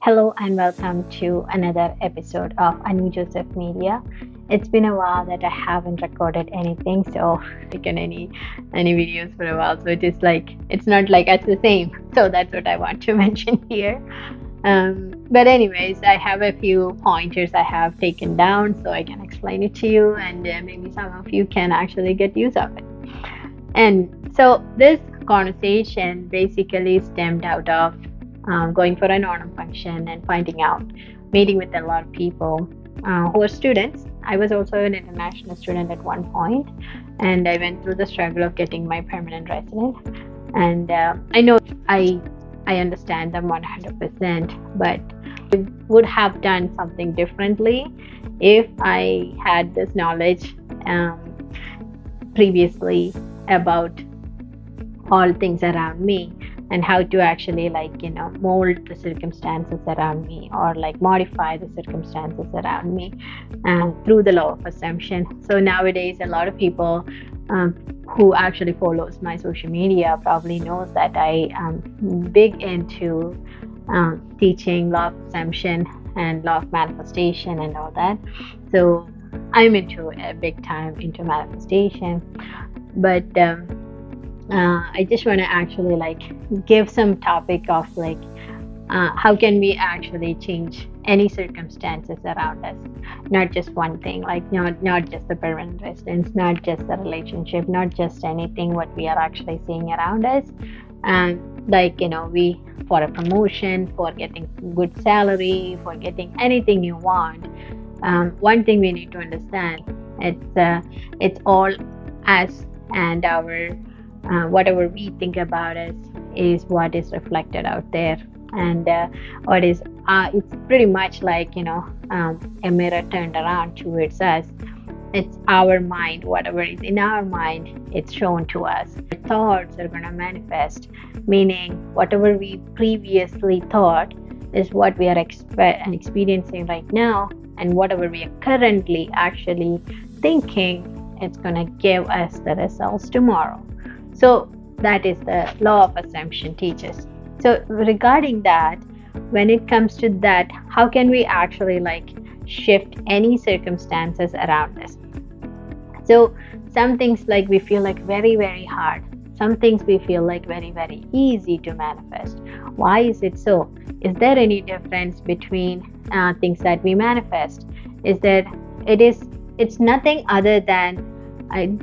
Hello and welcome to another episode of Anu Joseph Media. It's been a while that I haven't recorded anything, so taken any videos for a while. So it's not like it's the same. So that's what I want to mention here. But anyways, I have a few pointers I have taken down so I can explain it to you, and maybe some of you can actually get use of it. And so this conversation basically stemmed out of going for an Onam function and finding out, meeting with a lot of people who are students. I was also an international student at one point, and I went through the struggle of getting my permanent residence. And I know I I understand them 100%, but I would have done something differently if I had this knowledge um, previously about all things around me and how to actually mold the circumstances around me or like modify the circumstances around me through the law of assumption. So nowadays a lot of people um, who actually follows my social media probably knows that I am big into teaching law of assumption and law of manifestation and all that. So I'm into a big time into manifestation, but I just want to actually give some topic of how can we actually change any circumstances around us, not just one thing, like not just the permanent residence, not just the relationship, not just anything what we are actually seeing around us. And we for a promotion, for getting good salary, for getting anything you want, one thing we need to understand, it's all us, and our whatever we think about us is what is reflected out there. And what is it's pretty much like a mirror turned around towards us. It's our mind, whatever is in our mind, it's shown to us. Our thoughts are going to manifest, meaning whatever we previously thought is what we are experiencing right now, and whatever we are currently actually thinking, it's going to give us the results tomorrow. So that is the law of assumption teaches. So regarding that, when it comes to that, how can we actually shift any circumstances around us? So some things like we feel like very, very hard. Some things we feel like very, very easy to manifest. Why is it so? Is there any difference between things that we manifest? Is that it's nothing other than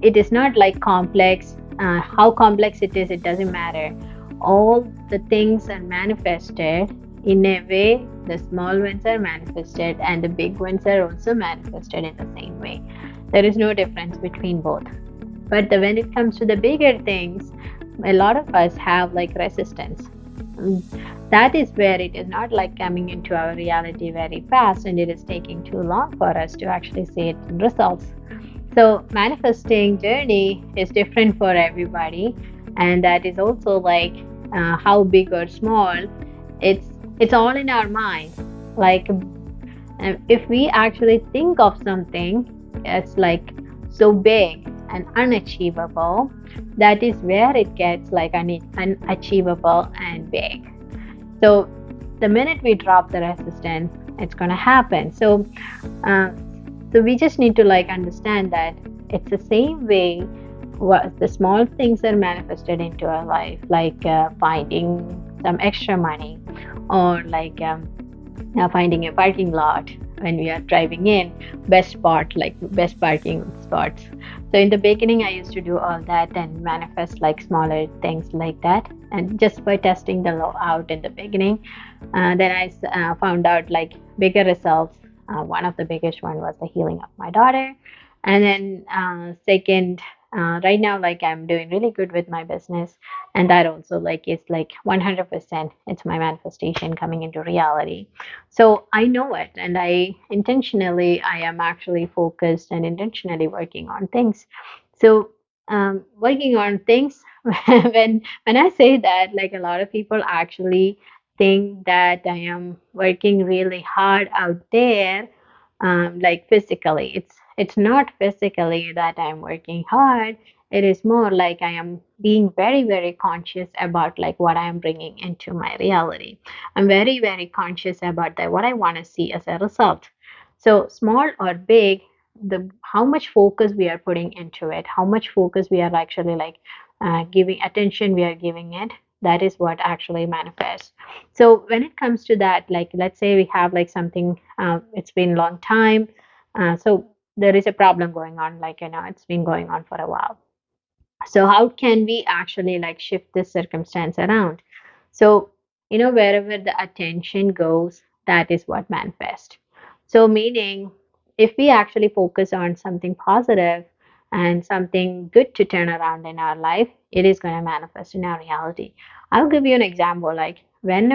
it is not like complex. How complex it is, it doesn't matter. All the things are manifested in a way. The small ones are manifested and the big ones are also manifested in the same way. There is no difference between both. But when it comes to the bigger things, a lot of us have resistance. That is where it is not coming into our reality very fast, and it is taking too long for us to actually see it in results. So manifesting journey is different for everybody, and that is also how big or small. It's all in our mind. Like if we actually think of something as so big and unachievable, that is where it gets unachievable and big. So the minute we drop the resistance, it's gonna happen. So we just need to understand that it's the same way what the small things are manifested into our life, finding some extra money, or finding a parking lot when we are driving in, best parking spots. So in the beginning, I used to do all that and manifest smaller things like that, and just by testing the law out in the beginning, then I found out bigger results. One of the biggest one was the healing of my daughter, and then second, right now I'm doing really good with my business, and that also is 100%. It's my manifestation coming into reality. So I know it, and I am actually focused and intentionally working on things. So working on things, when I say that, a lot of people actually think that I am working really hard out there, physically. It's not physically that I'm working hard. it is more like I am being very, very conscious about like what I am bringing into my reality. I'm very, very conscious about that, what I want to see as a result. So small or big, the how much focus we are putting into it, how much focus we are actually like giving attention we are giving it, that is what actually manifests. So when it comes to that, like let's say we have like something, it's been a long time, so there is a problem going on, like it's been going on for a while. So how can we actually like shift this circumstance around? So wherever the attention goes, that is what manifests. So meaning, if we actually focus on something positive and something good to turn around in our life, it is going to manifest in our reality. I'll give you an example. Like when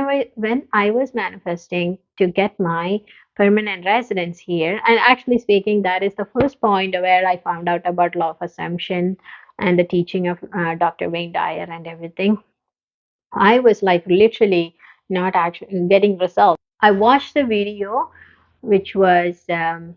I was manifesting to get my permanent residence here, and actually speaking, that is the first point where I found out about law of assumption and the teaching of Dr. Wayne Dyer and everything. I was like literally not actually getting results. I watched the video, which was mm,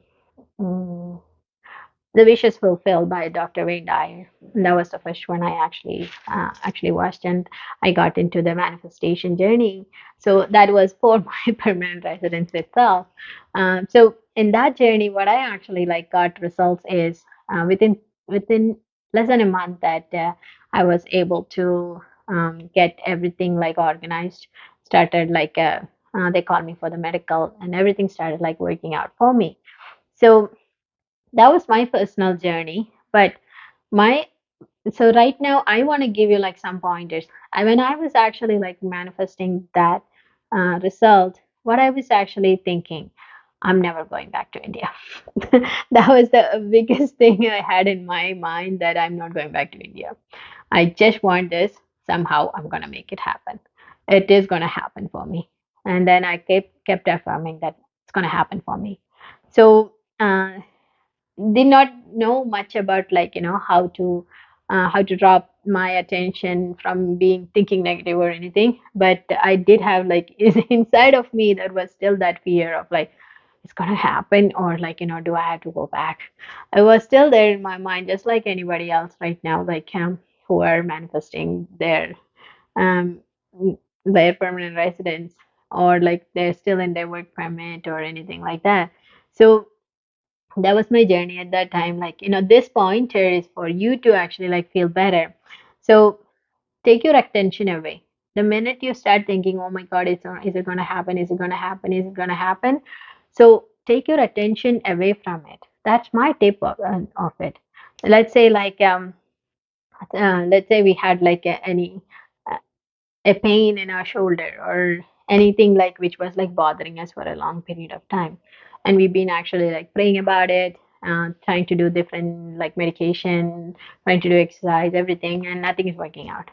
The Wish is Fulfilled by Dr. Wayne Dyer. And that was the first one I actually watched, and I got into the manifestation journey. So that was for my permanent residence itself. So in that journey, what I actually like got results is within less than a month that I was able to get everything like organized. Started like they called me for the medical, and everything started like working out for me. So that was my personal journey. But my so right now I want to give you like some pointers. When I was actually like manifesting that result, what I was actually thinking, I'm never going back to India. That was the biggest thing I had in my mind, that I'm not going back to India. I just want this. Somehow I'm gonna make it happen. It is gonna happen for me. And then I kept affirming that it's gonna happen for me. So did not know much about like how to drop my attention from being thinking negative or anything, but I did have like inside of me there was still that fear of like it's gonna happen, or like do I have to go back. It was still there in my mind, just like anybody else right now, like who are manifesting um their permanent residence, or like they're still in their work permit or anything like that. So that was my journey at that time. Like this pointer is for you to actually like feel better. So take your attention away. The minute you start thinking, oh my god, is it going to happen, is it going to happen, is it going to happen, so take your attention away from it. That's my tip of it. Let's say like let's say we had like uh, a pain in our shoulder, or anything like which was like bothering us for a long period of time, and we've been actually like praying about it, trying to do different like medication, trying to do exercise, everything, and nothing is working out.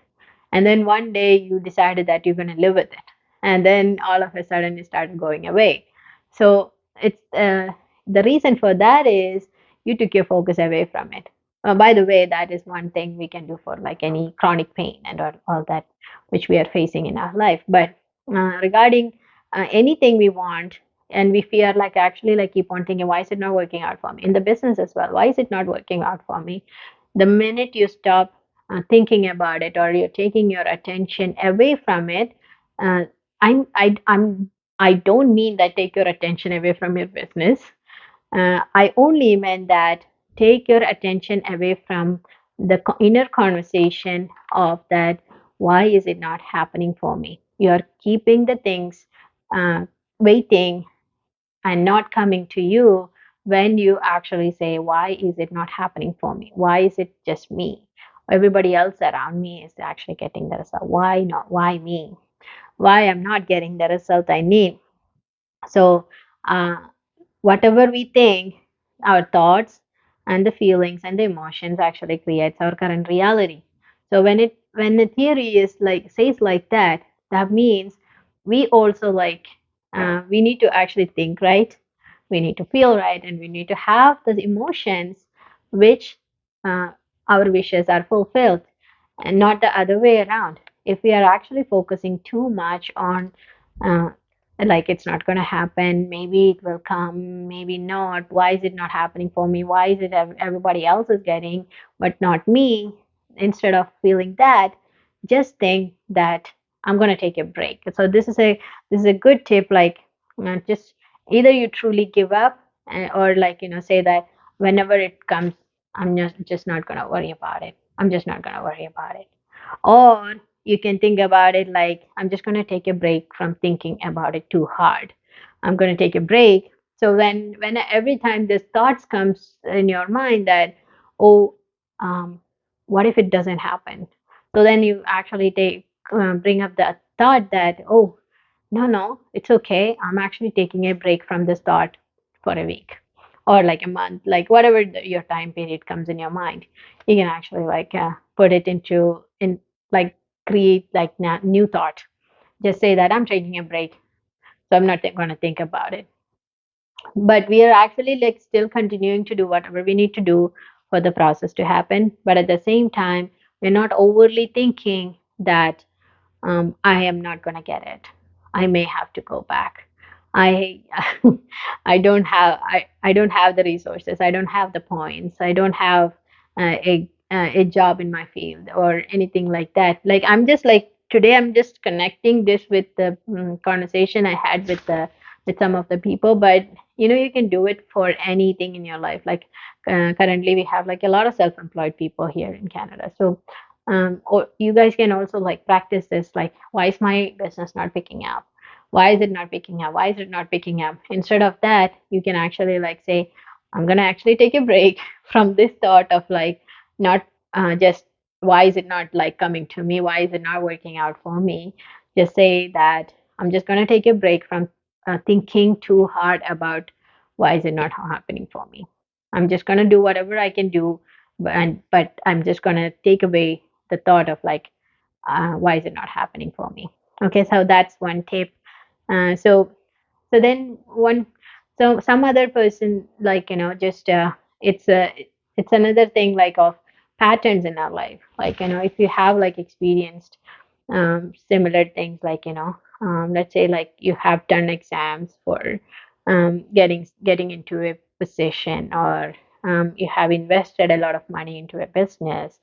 And then one day you decided that you're going to live with it, and then all of a sudden it started going away. So it's the reason for that is you took your focus away from it. By the way, that is one thing we can do for like any chronic pain and all that which we are facing in our life. But regarding anything we want, and we fear, like actually like keep on thinking, why is it not working out for me in the business as well, why is it not working out for me? The minute you stop thinking about it, or you're taking your attention away from it, uh, I don't mean that take your attention away from your business. I only meant that take your attention away from the inner conversation of that, why is it not happening for me? You're keeping the things uh, waiting and not coming to you, when you actually say, why is it not happening for me? Why is it just me? Everybody else around me is actually getting the result. Why not? Why me? Why I'm not getting the result I need? So, uh, whatever we think, our thoughts and the feelings and the emotions actually creates our current reality. So when the theory is like says like that, that means we also like we need to actually think right, we need to feel right, and we need to have the emotions which uh, our wishes are fulfilled, and not the other way around. If we are actually focusing too much on uh, like it's not going to happen, maybe it will come, maybe not, why is it not happening for me, why is it everybody else is getting but not me. Instead of feeling that, just think that I'm going to take a break. So this is a good tip, like just either you truly give up, or like say that whenever it comes, I'm just not going to worry about it, I'm just not going to worry about it. Or you can think about it like, I'm just going to take a break from thinking about it too hard. I'm going to take a break. So when every time this thoughts comes in your mind that, oh, um, what if it doesn't happen? So then you actually bring up the thought that, oh, no, no, it's okay. I'm actually taking a break from this thought for a week or like a month, like whatever your time period comes in your mind. You can actually like put it in like create like new thought. Just say that I'm taking a break, so I'm not going to think about it. But we are actually like still continuing to do whatever we need to do for the process to happen. But at the same time, we're not overly thinking that I am not going to get it. I may have to go back. I I don't have the resources. I don't have the points. I don't have a job in my field or anything like that. Like I'm just like today I'm just connecting this with the conversation I had with some of the people. But you can do it for anything in your life. Like currently we have like a lot of self-employed people here in Canada. So or you guys can also like practice this, like why is my business not picking up, why is it not picking up, why is it not picking up. Instead of that, you can actually like say, I'm gonna actually take a break from this thought of like not just why is it not like coming to me, why is it not working out for me. Just say that I'm just gonna take a break from thinking too hard about why is it not happening for me. I'm just gonna do whatever I can do, but I'm just gonna take away the thought of like why is it not happening for me. Okay, so that's one tip. So then one so some other person, like just it's a it's another thing like of patterns in our life. Like if you have like experienced similar things, like let's say like you have done exams for getting into a position, or you have invested a lot of money into a business,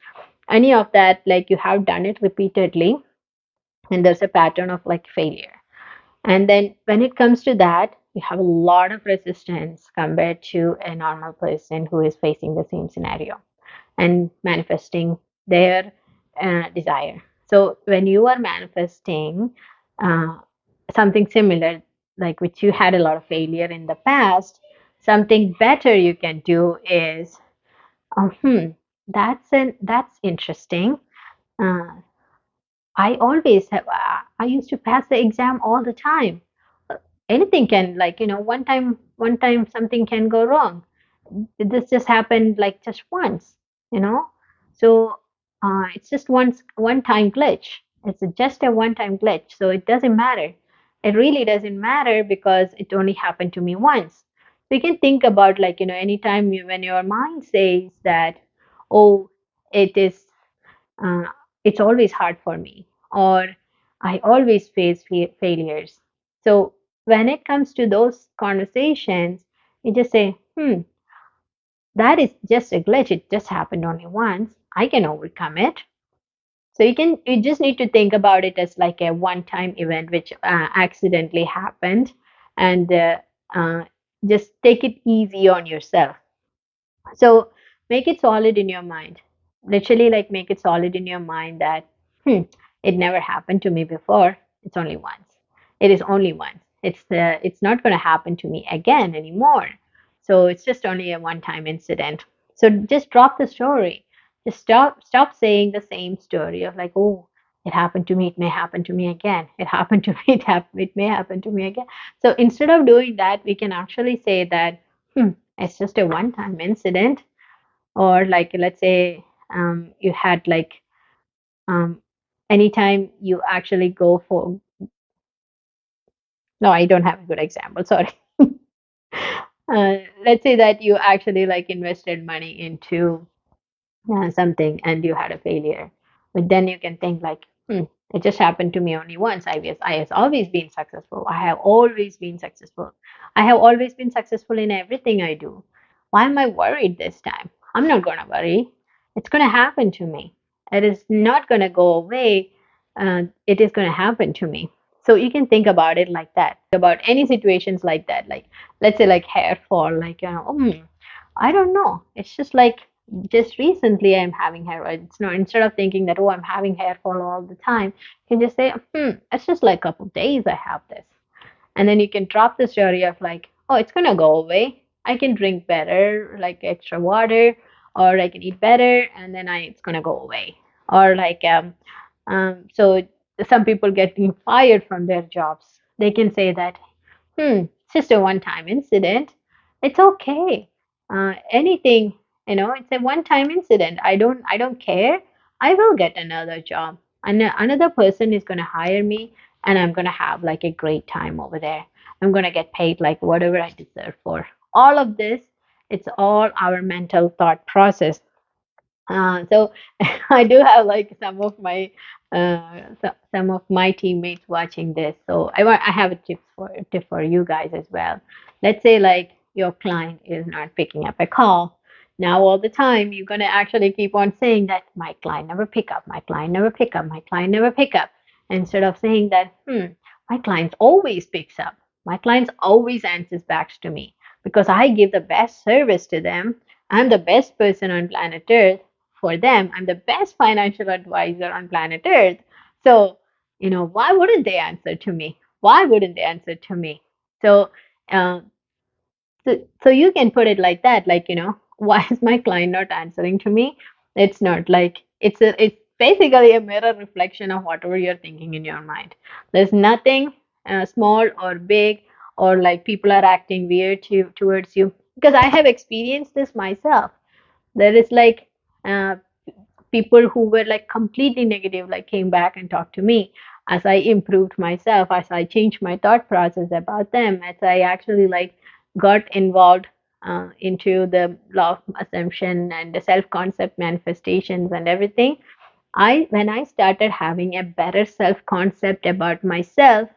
any of that, like you have done it repeatedly, and there's a pattern of like failure. And then when it comes to that, you have a lot of resistance compared to a normal person who is facing the same scenario and manifesting their desire. So when you are manifesting uh, something similar, like which you had a lot of failure in the past, something better you can do is, oh, that's interesting. Uh, I used to pass the exam all the time. Anything can, like one time something can go wrong. This just happened like just once, you know. So it's just one time glitch. It's just a one time glitch. So it doesn't matter. It really doesn't matter because it only happened to me once. So you can think about like anytime when your mind says that, oh, it is uh, it's always hard for me, or I always face failures. So when it comes to those conversations, you just say, that is just a glitch. It just happened only once. I can overcome it. So you just need to think about it as like a one-time event which accidentally happened, and uh, just take it easy on yourself. So make it solid in your mind. Literally, like make it solid in your mind that, it never happened to me before. It's only once. It is only once. It's not going to happen to me again anymore. So it's just only a one-time incident. So just drop the story. Just stop saying the same story of like, oh, it happened to me. It may happen to me again. It happened to me. It may happen to me again. So instead of doing that, we can actually say that, it's just a one-time incident. Or like let's say you had like um, anytime you actually go for, no, I don't have a good example, sorry. Let's say that you actually like invested money into something and you had a failure, but then you can think like, Hmm, it just happened to me only once. I has always been successful. I have always been successful. I have always been successful in everything I do. Why am I worried this time? I'm not gonna worry. It's gonna happen to me. It is not gonna go away. It is gonna happen to me. So you can think about it like that. About any situations like that. Like let's say like hair fall. Like I don't know. It's just like just recently I'm having hair. It's not instead of thinking that oh I'm having hair fall all the time, you can just say it's just like a couple of days I have this, and then you can drop the story of like oh it's gonna go away. I can drink better, like extra water, or I can eat better, and then it's gonna go away. Or like so some people getting fired from their jobs, they can say that it's just a one-time incident. It's okay. Anything, it's a one-time incident. I don't care. I will get another job. And another person is going to hire me, and I'm going to have like a great time over there. I'm going to get paid like whatever I deserve for. All of this, it's all our mental thought process. So I do have like some of my teammates watching this. So I have a tip for you guys as well. Let's say like your client is not picking up a call. Now all the time you're gonna actually keep on saying that my client never pick up, my client never pick up, my client never pick up, instead of saying that my client always picks up, my client always answers back to me because I give the best service to them. I'm the best person on planet Earth for them. I'm the best financial advisor on planet Earth. So, why wouldn't they answer to me? Why wouldn't they answer to me? So, uh, so you can put it like that, like, why is my client not answering to me? It's not like it's basically a mirror reflection of whatever you're thinking in your mind. There's nothing small or big or like people are acting weird towards you because I have experienced this myself. There is like uh, people who were like completely negative like came back and talked to me as I improved myself, as I changed my thought process about them, as I actually like got involved into the law of assumption and the self concept manifestations and everything. I When I started having a better self concept about myself,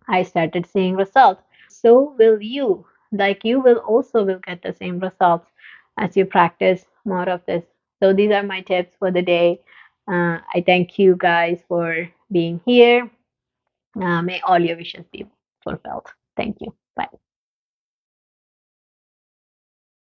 I started seeing results. So will you. Like you will also will get the same results as you practice more of this. So these are my tips for the day. I thank you guys for being here. May all your wishes be fulfilled. Thank you. Bye.